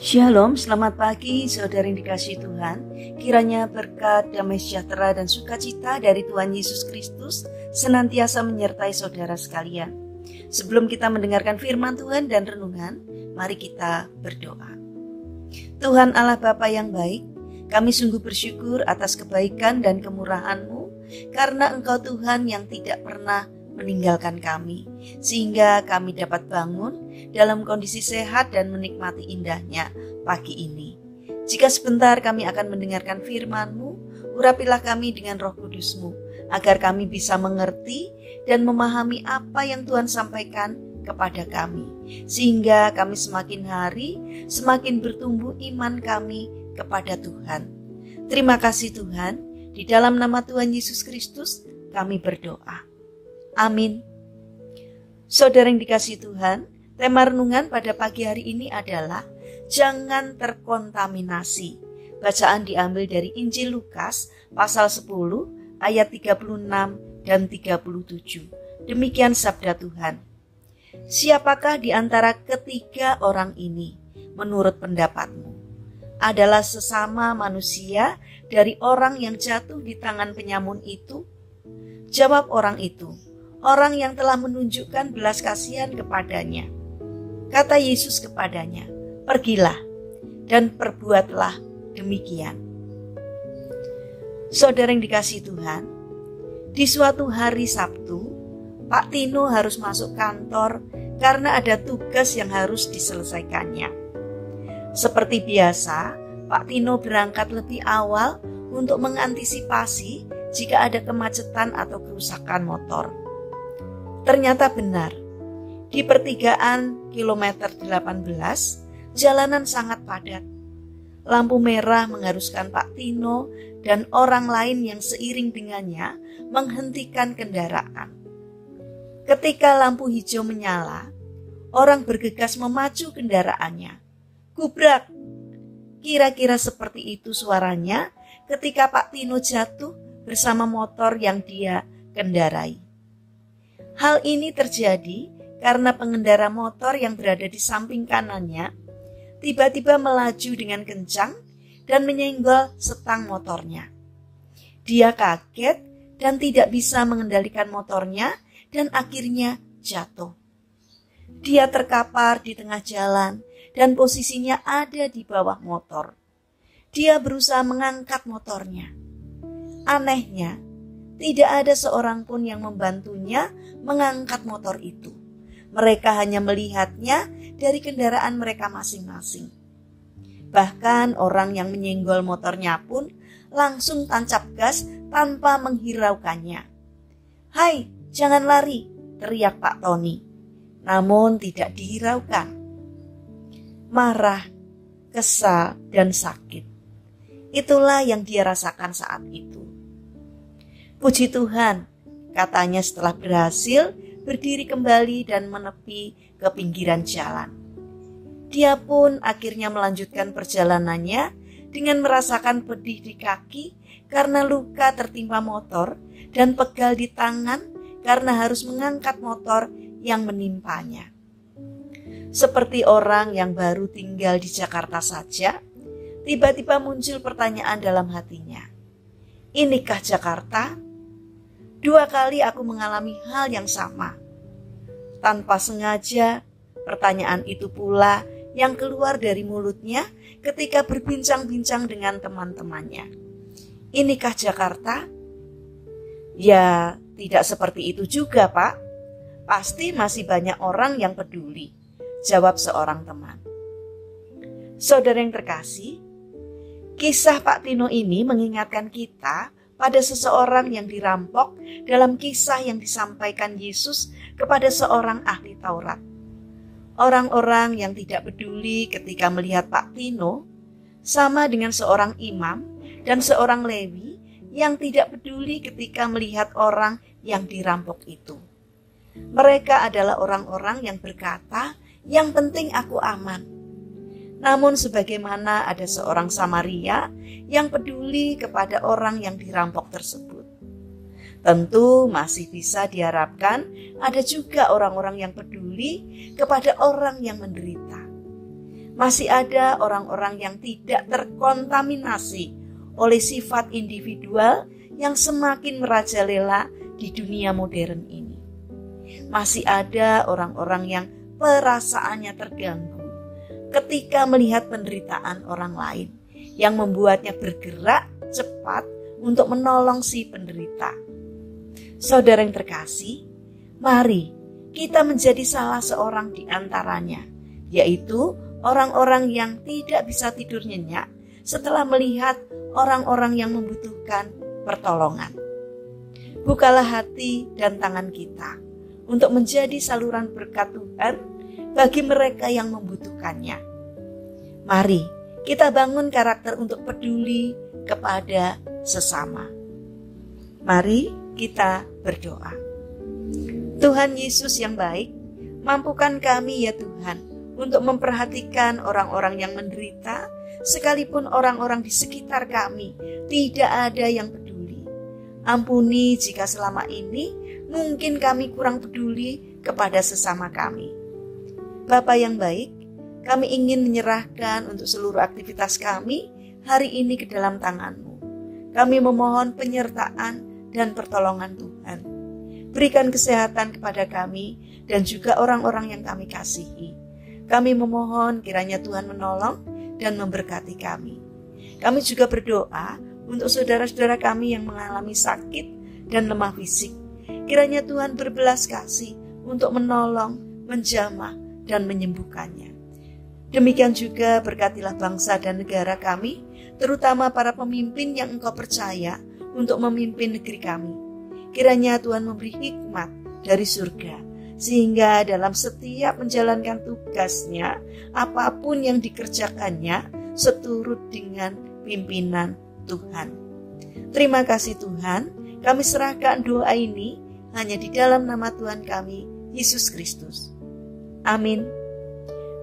Shalom, selamat pagi saudara yang dikasihi Tuhan. Kiranya berkat, damai sejahtera dan sukacita dari Tuhan Yesus Kristus senantiasa menyertai saudara sekalian. Sebelum kita mendengarkan firman Tuhan dan renungan, mari kita berdoa. Tuhan Allah Bapa yang baik, kami sungguh bersyukur atas kebaikan dan kemurahan-Mu, karena Engkau Tuhan yang tidak pernah meninggalkan kami, sehingga kami dapat bangun dalam kondisi sehat dan menikmati indahnya pagi ini. Jika sebentar kami akan mendengarkan firman-Mu, urapilah kami dengan Roh Kudus-Mu, agar kami bisa mengerti dan memahami apa yang Tuhan sampaikan kepada kami, sehingga kami semakin hari semakin bertumbuh iman kami kepada Tuhan. Terima kasih Tuhan, di dalam nama Tuhan Yesus Kristus kami berdoa. Amin. Saudara yang dikasihi Tuhan, tema renungan pada pagi hari ini adalah jangan terkontaminasi. Bacaan diambil dari Injil Lukas pasal 10 ayat 36 dan 37. Demikian sabda Tuhan. Siapakah di antara ketiga orang ini menurut pendapatmu adalah sesama manusia dari orang yang jatuh di tangan penyamun itu? Jawab orang itu, orang yang telah menunjukkan belas kasihan kepadanya. Kata Yesus kepadanya, pergilah dan perbuatlah demikian. Saudara yang dikasihi Tuhan, di suatu hari Sabtu, Pak Tino harus masuk kantor karena ada tugas yang harus diselesaikannya. Seperti biasa, Pak Tino berangkat lebih awal untuk mengantisipasi jika ada kemacetan atau kerusakan motor. Ternyata benar, di pertigaan kilometer 18, jalanan sangat padat. Lampu merah mengharuskan Pak Tino dan orang lain yang seiring dengannya menghentikan kendaraan. Ketika lampu hijau menyala, orang bergegas memacu kendaraannya. Gubrak! Kira-kira seperti itu suaranya ketika Pak Tino jatuh bersama motor yang dia kendarai. Hal ini terjadi karena pengendara motor yang berada di samping kanannya tiba-tiba melaju dengan kencang dan menyenggol setang motornya. Dia kaget dan tidak bisa mengendalikan motornya dan akhirnya jatuh. Dia terkapar di tengah jalan dan posisinya ada di bawah motor. Dia berusaha mengangkat motornya. Anehnya, tidak ada seorang pun yang membantunya mengangkat motor itu. Mereka hanya melihatnya dari kendaraan mereka masing-masing. Bahkan orang yang menyenggol motornya pun langsung tancap gas tanpa menghiraukannya. "Hai, jangan lari!" teriak Pak Tony. Namun tidak dihiraukan. Marah, kesal, dan sakit. Itulah yang dia rasakan saat itu. Puji Tuhan, katanya setelah berhasil berdiri kembali dan menepi ke pinggiran jalan. Dia pun akhirnya melanjutkan perjalanannya dengan merasakan pedih di kaki karena luka tertimpa motor dan pegal di tangan karena harus mengangkat motor yang menimpanya. Seperti orang yang baru tinggal di Jakarta saja, tiba-tiba muncul pertanyaan dalam hatinya. Inikah Jakarta? 2 kali aku mengalami hal yang sama. Tanpa sengaja, pertanyaan itu pula yang keluar dari mulutnya ketika berbincang-bincang dengan teman-temannya. Inikah Jakarta? Ya, tidak seperti itu juga, Pak. Pasti masih banyak orang yang peduli, jawab seorang teman. Saudara yang terkasih, kisah Pak Tino ini mengingatkan kita pada seseorang yang dirampok dalam kisah yang disampaikan Yesus kepada seorang ahli Taurat. Orang-orang yang tidak peduli ketika melihat Pak Tino sama dengan seorang imam dan seorang Lewi yang tidak peduli ketika melihat orang yang dirampok itu. Mereka adalah orang-orang yang berkata, "Yang penting aku aman." Namun sebagaimana ada seorang Samaria yang peduli kepada orang yang dirampok tersebut. Tentu masih bisa diharapkan ada juga orang-orang yang peduli kepada orang yang menderita. Masih ada orang-orang yang tidak terkontaminasi oleh sifat individual yang semakin merajalela di dunia modern ini. Masih ada orang-orang yang perasaannya terganggu ketika melihat penderitaan orang lain, yang membuatnya bergerak cepat untuk menolong si penderita. Saudara yang terkasih, mari kita menjadi salah seorang di antaranya, yaitu orang-orang yang tidak bisa tidur nyenyak setelah melihat orang-orang yang membutuhkan pertolongan. Bukalah hati dan tangan kita untuk menjadi saluran berkat Tuhan bagi mereka yang membutuhkannya. Mari kita bangun karakter untuk peduli kepada sesama. Mari kita berdoa. Tuhan Yesus yang baik, mampukan kami ya Tuhan untuk memperhatikan orang-orang yang menderita, sekalipun orang-orang di sekitar kami tidak ada yang peduli. Ampuni jika selama ini mungkin kami kurang peduli kepada sesama kami. Bapa yang baik, kami ingin menyerahkan untuk seluruh aktivitas kami hari ini ke dalam tangan-Mu. Kami memohon penyertaan dan pertolongan Tuhan. Berikan kesehatan kepada kami dan juga orang-orang yang kami kasihi. Kami memohon kiranya Tuhan menolong dan memberkati kami. Kami juga berdoa untuk saudara-saudara kami yang mengalami sakit dan lemah fisik. Kiranya Tuhan berbelas kasih untuk menolong, menjamah, dan menyembuhkannya. Demikian juga berkatilah bangsa dan negara kami, terutama para pemimpin yang Engkau percaya untuk memimpin negeri kami. Kiranya Tuhan memberi hikmat dari surga, sehingga dalam setiap menjalankan tugasnya, apapun yang dikerjakannya, seturut dengan pimpinan Tuhan. Terima kasih Tuhan, kami serahkan doa ini hanya di dalam nama Tuhan kami, Yesus Kristus. Amin.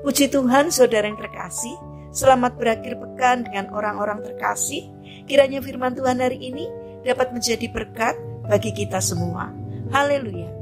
Puji Tuhan, saudara yang terkasih, selamat berakhir pekan dengan orang-orang terkasih. Kiranya firman Tuhan hari ini dapat menjadi berkat bagi kita semua. Haleluya.